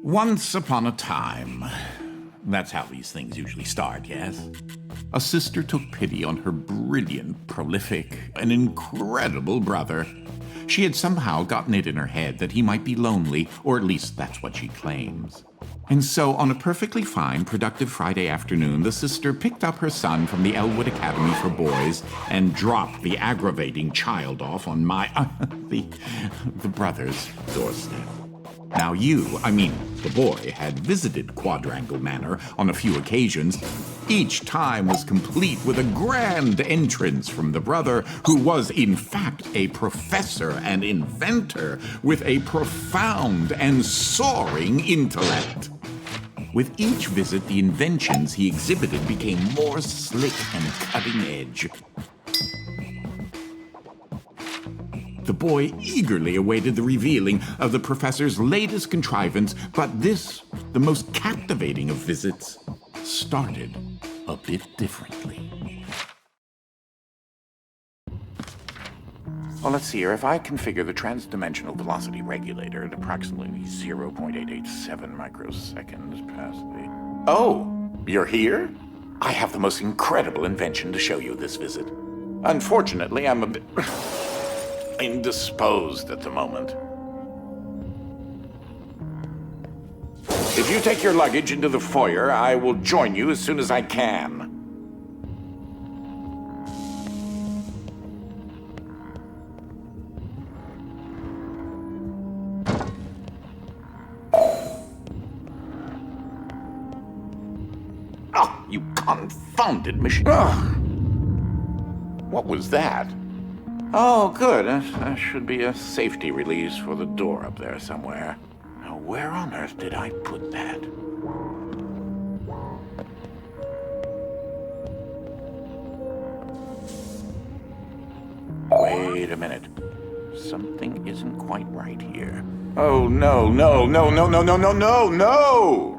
Once upon a time. That's how these things usually start, yes? A sister took pity on her brilliant, prolific, and incredible brother. She had somehow gotten it in her head that he might be lonely, or at least that's what she claims. And so, on a perfectly fine, productive Friday afternoon, the sister picked up her son from the Elwood Academy for Boys and dropped the aggravating child off on the brother's doorstep. Now the boy, had visited Quadrangle Manor on a few occasions. Each time was complete with a grand entrance from the brother, who was in fact a professor and inventor with a profound and soaring intellect. With each visit, the inventions he exhibited became more slick and cutting edge. The boy eagerly awaited the revealing of the professor's latest contrivance, but this, the most captivating of visits, started a bit differently. Well, let's see here. If I configure the transdimensional velocity regulator at approximately 0.887 microseconds past the... Oh, you're here? I have the most incredible invention to show you this visit. Unfortunately, I'm a bit... indisposed at the moment. If you take your luggage into the foyer, I will join you as soon as I can. Oh, you confounded machine. What was that? Oh, good. That should be a safety release for the door up there somewhere. Now, where on earth did I put that? Wait a minute. Something isn't quite right here. Oh, no, no, no, no, no, no, no, no, no!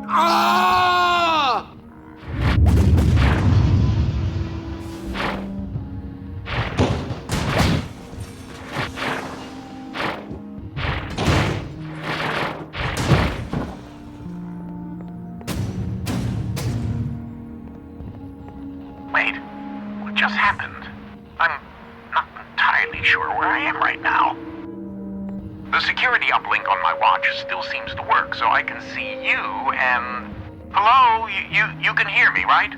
Ah! Wait, what just happened? I'm not entirely sure where I am right now. The security uplink on my watch still seems to work, so I can see you and... Hello? You can hear me, right?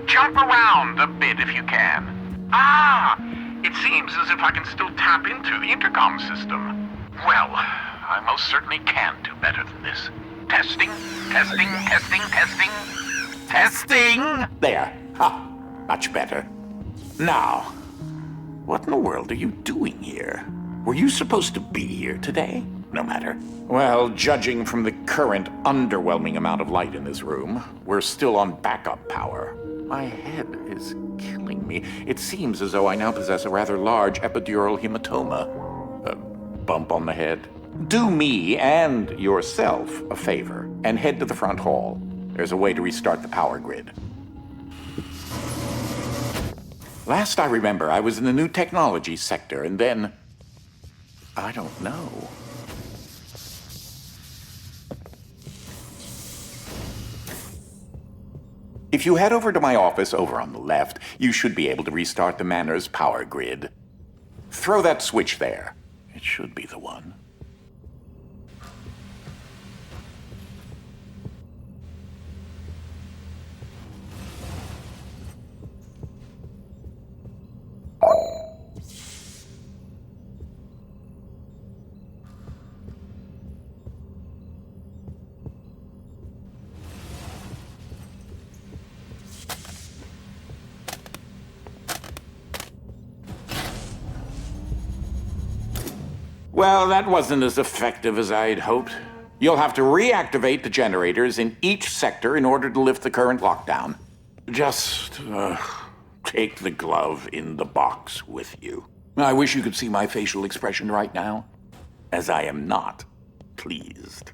Jump around a bit if you can. Ah! It seems as if I can still tap into the intercom system. Well, I most certainly can do better than this. Testing, testing, testing, testing. Testing! There. Ha! Much better. Now, what in the world are you doing here? Were you supposed to be here today? No matter. Well, judging from the current underwhelming amount of light in this room, we're still on backup power. My head is killing me. It seems as though I now possess a rather large epidural hematoma. A bump on the head. Do me and yourself a favor and head to the front hall. There's a way to restart the power grid. Last I remember, I was in the new technology sector, and then... I don't know. If you head over to my office over on the left, you should be able to restart the manor's power grid. Throw that switch there. It should be the one. Well, that wasn't as effective as I'd hoped. You'll have to reactivate the generators in each sector in order to lift the current lockdown. Just, take the glove in the box with you. I wish you could see my facial expression right now, as I am not pleased.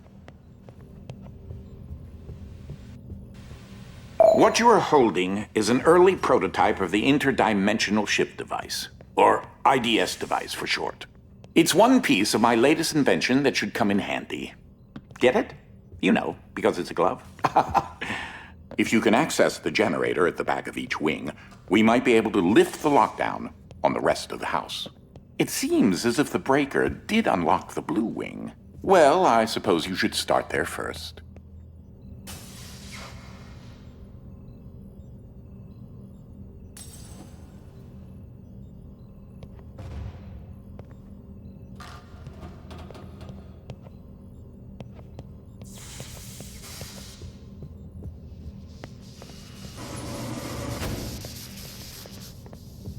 What you are holding is an early prototype of the interdimensional shift device, or IDS device for short. It's one piece of my latest invention that should come in handy. Get it? You know, because it's a glove. If you can access the generator at the back of each wing, we might be able to lift the lockdown on the rest of the house. It seems as if the breaker did unlock the blue wing. Well, I suppose you should start there first.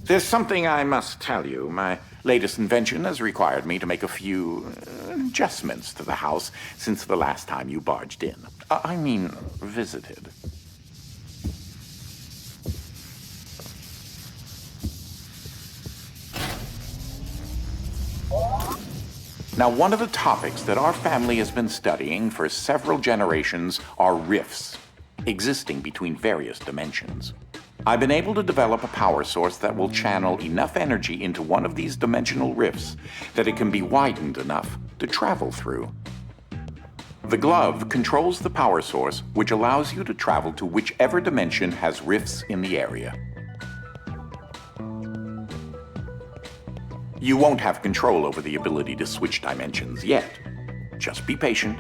There's something I must tell you. My latest invention has required me to make a few adjustments to the house since the last time you barged in. I mean, visited. Now, one of the topics that our family has been studying for several generations are rifts, existing between various dimensions. I've been able to develop a power source that will channel enough energy into one of these dimensional rifts that it can be widened enough to travel through. The glove controls the power source, which allows you to travel to whichever dimension has rifts in the area. You won't have control over the ability to switch dimensions yet. Just be patient.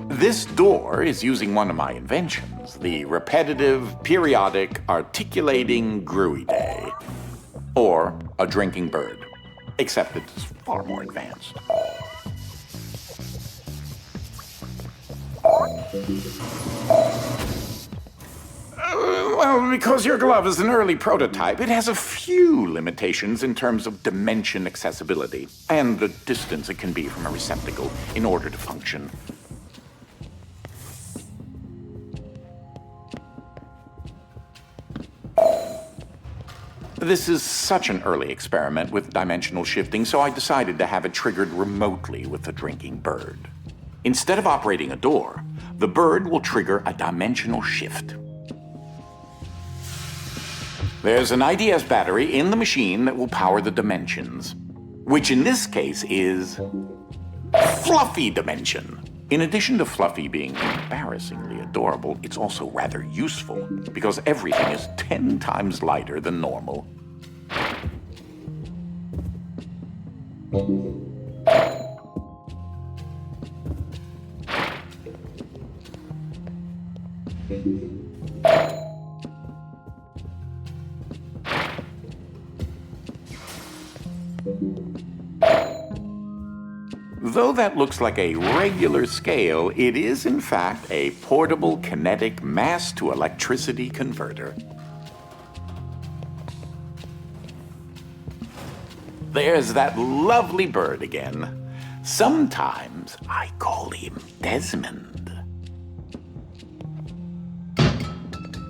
This door is using one of my inventions, the repetitive, periodic, articulating gruidae, or a drinking bird, except it's far more advanced. Well, because your glove is an early prototype, it has a few limitations in terms of dimension accessibility and the distance it can be from a receptacle in order to function. This is such an early experiment with dimensional shifting, so I decided to have it triggered remotely with the drinking bird. Instead of operating a door, the bird will trigger a dimensional shift. There's an IDS battery in the machine that will power the dimensions, which in this case is Fluffy Dimension. In addition to Fluffy being embarrassingly adorable, it's also rather useful because everything is 10 times lighter than normal. Though that looks like a regular scale, it is in fact a portable kinetic mass-to-electricity converter. There's that lovely bird again. Sometimes I call him Desmond.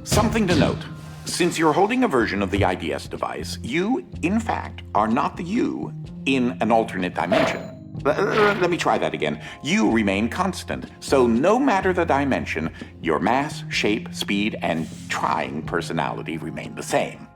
Something to note. Since you're holding a version of the IDS device, you, in fact, are not the you in an alternate dimension. Let me try that again. You remain constant, so no matter the dimension, your mass, shape, speed, and trying personality remain the same.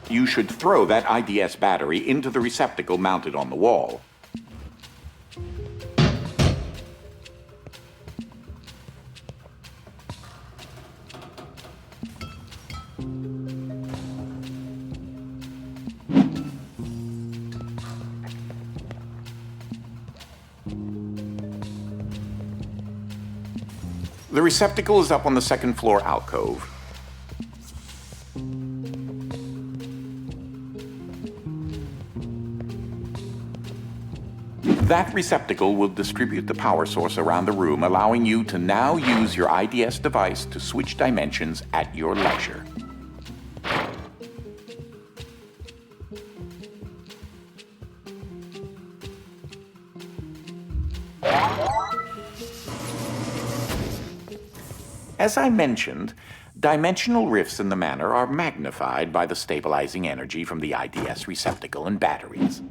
You should throw that IDS battery into the receptacle mounted on the wall. The receptacle is up on the second floor alcove. That receptacle will distribute the power source around the room, allowing you to now use your IDS device to switch dimensions at your leisure. As I mentioned, dimensional rifts in the manor are magnified by the stabilizing energy from the IDS receptacle and batteries.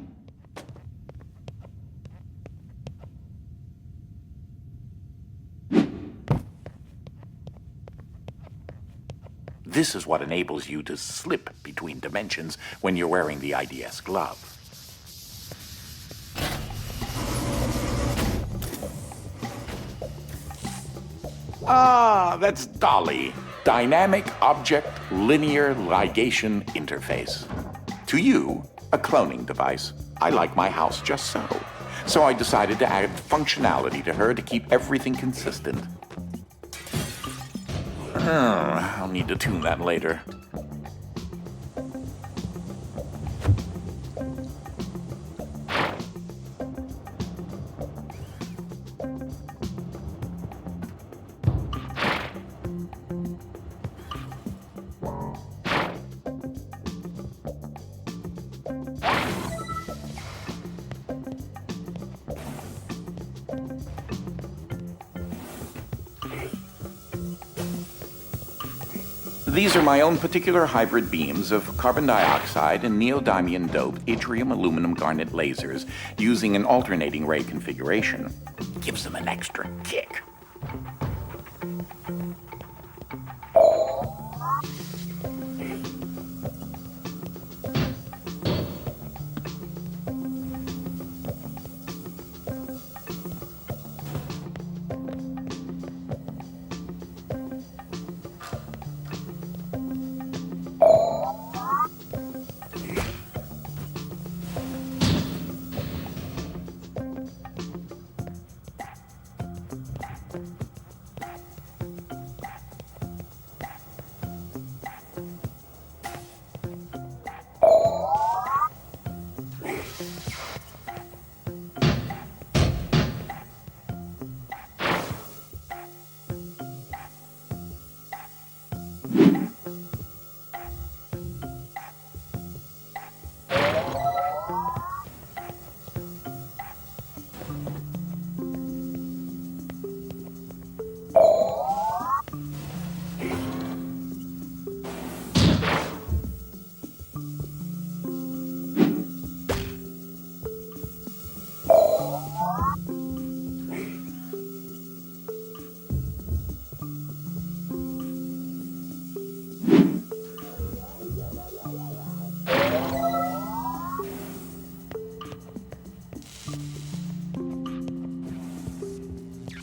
This is what enables you to slip between dimensions when you're wearing the IDS glove. Ah, that's Dolly. Dynamic Object Linear Ligation Interface. To you, a cloning device. I like my house just so. So I decided to add functionality to her to keep everything consistent. I'll need to tune that later. These are my own particular hybrid beams of carbon dioxide and neodymium-doped yttrium aluminum garnet lasers using an alternating ray configuration. Gives them an extra kick.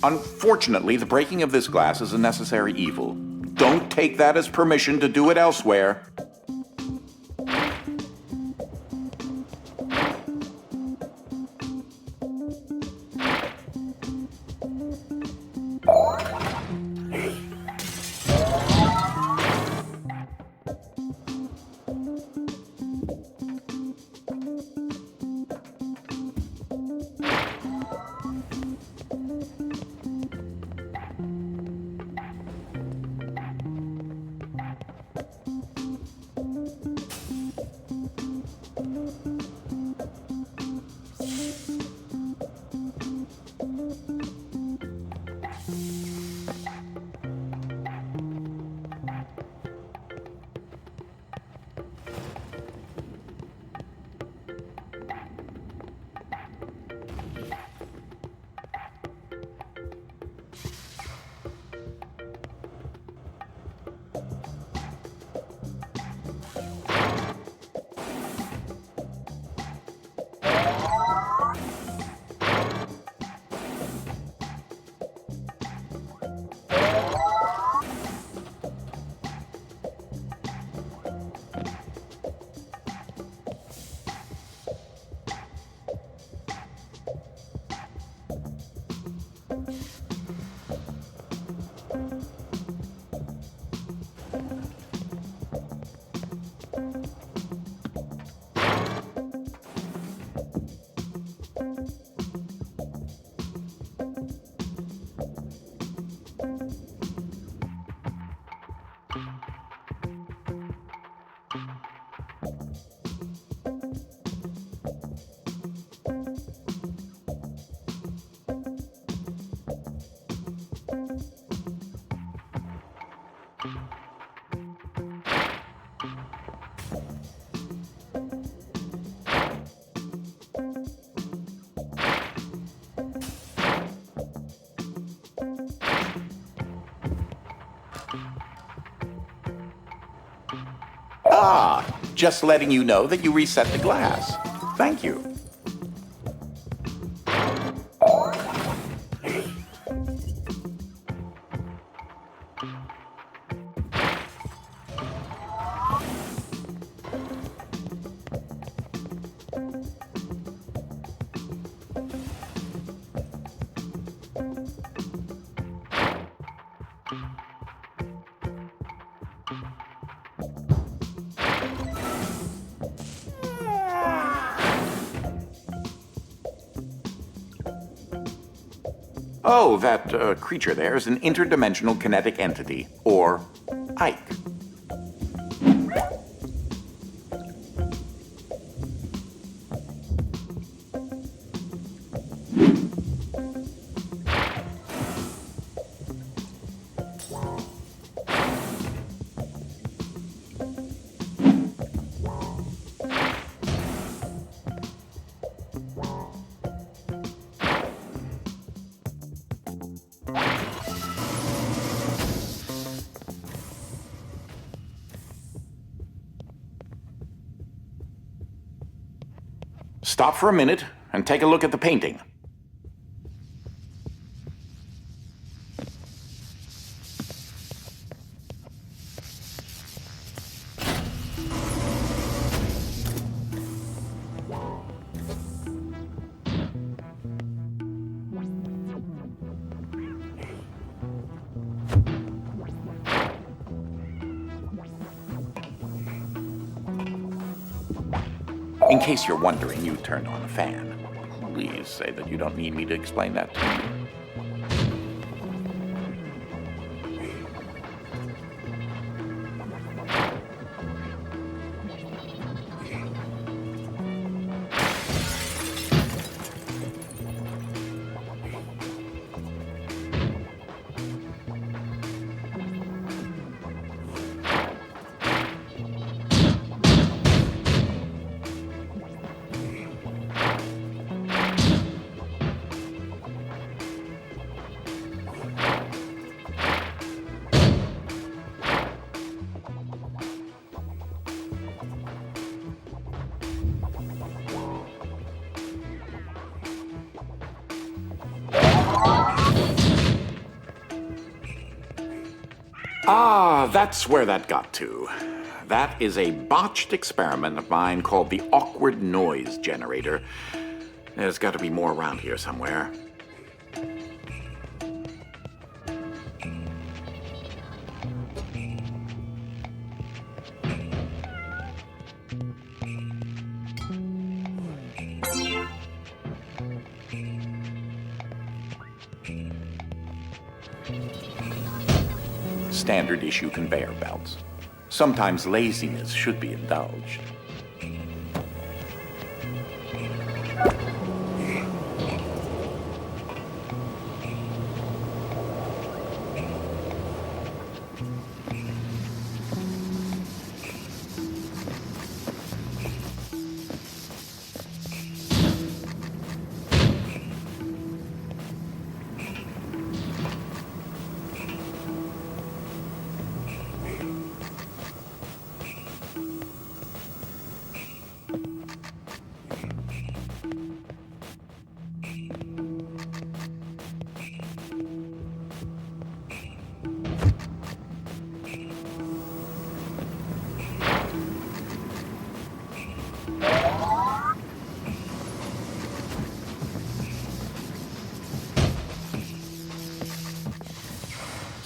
Unfortunately, the breaking of this glass is a necessary evil. Don't take that as permission to do it elsewhere. Just letting you know that you reset the glass. Thank you. Oh, that creature there is an interdimensional kinetic entity, or Ike. Stop for a minute and take a look at the painting. In case you're wondering, you turned on a fan. Please say that you don't need me to explain that to you. Ah, that's where that got to. That is a botched experiment of mine called the awkward noise generator. There's got to be more around here somewhere. Standard issue conveyor belts. Sometimes laziness should be indulged.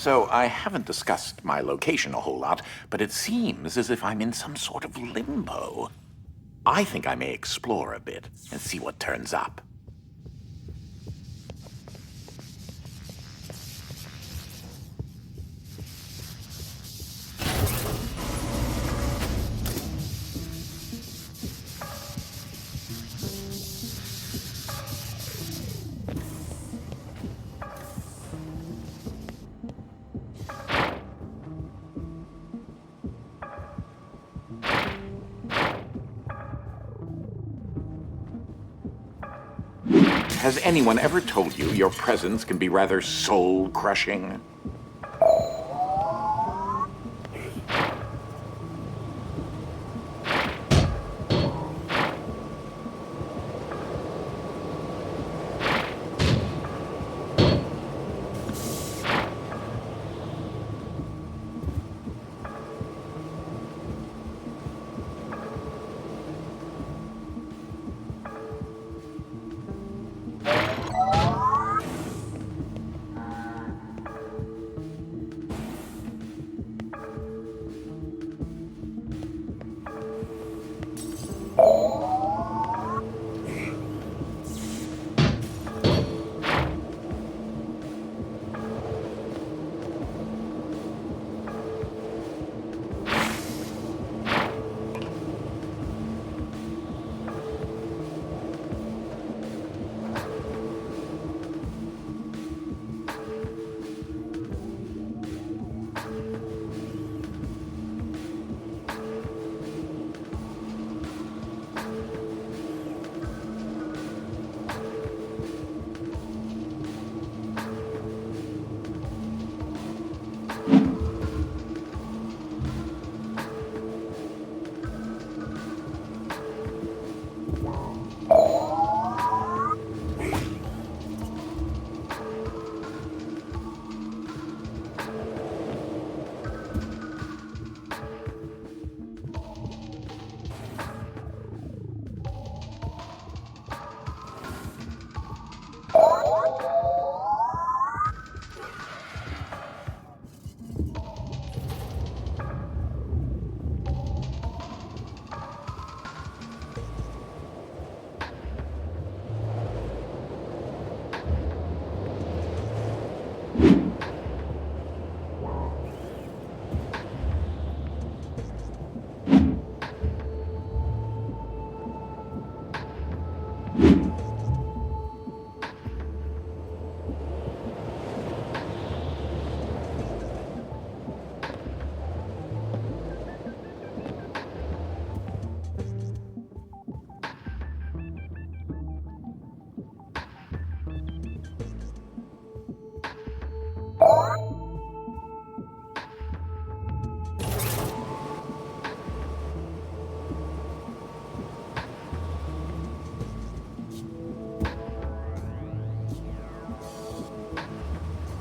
So I haven't discussed my location a whole lot, but it seems as if I'm in some sort of limbo. I think I may explore a bit and see what turns up. Has anyone ever told you your presence can be rather soul-crushing?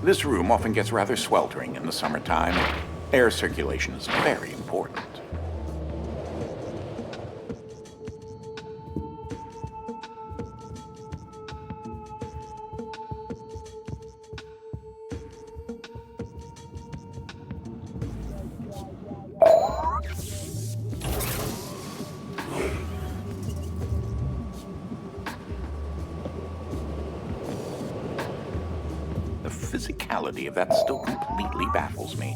This room often gets rather sweltering in the summertime. Air circulation is very important. The physicality of that still completely baffles me.